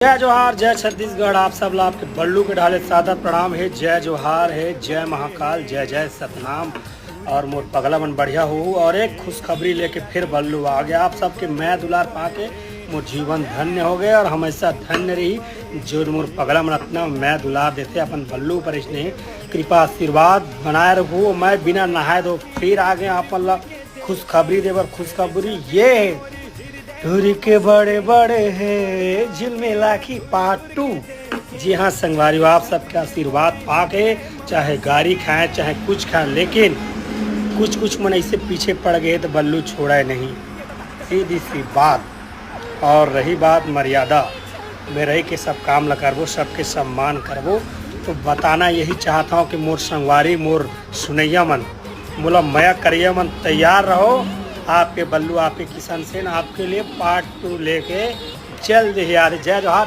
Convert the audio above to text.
जय जोहार जय छत्तीसगढ़। आप सब ला आपके बल्लू के ढाले सादा प्रणाम है। जय जोहार है, जय महाकाल, जय जय सतनाम। और मोर पगला मन बढ़िया हो। और एक खुशखबरी लेके फिर बल्लू आ गया आप सबके। मैं दुलार पाके मोर जीवन धन्य हो गए और हमेशा धन्य रही। जो मोर पगला मन अपना मैं दुलार देते अपन बल्लू पर स्नेह कृपा आशीर्वाद बनाए रखो। मैं बिना नहाए दो फिर आ गए आप ला खुशखबरी देवर। खुशखबरी ये है, दूरी के बड़े बड़े हैं झिलमिला की पार्ट 2। जी हाँ संगवारी, आप सबके आशीर्वाद पाके चाहे गाड़ी खाएं चाहे कुछ खाएं, लेकिन कुछ मन ऐसे पीछे पड़ गए तो बल्लू छोड़ा नहीं, सीधी सी बात। और रही बात मर्यादा में रह के सब काम ला करबो, सबके सम्मान करबो। तो बताना यही चाहता हूँ कि मोर संगवारी मोर सुनैया मन मोला मया करिया मन तैयार रहो। आपके बल्लू आपके किशन सेन आपके लिए पार्ट 2 लेके जल्द ही आ रहे। जय जोहार।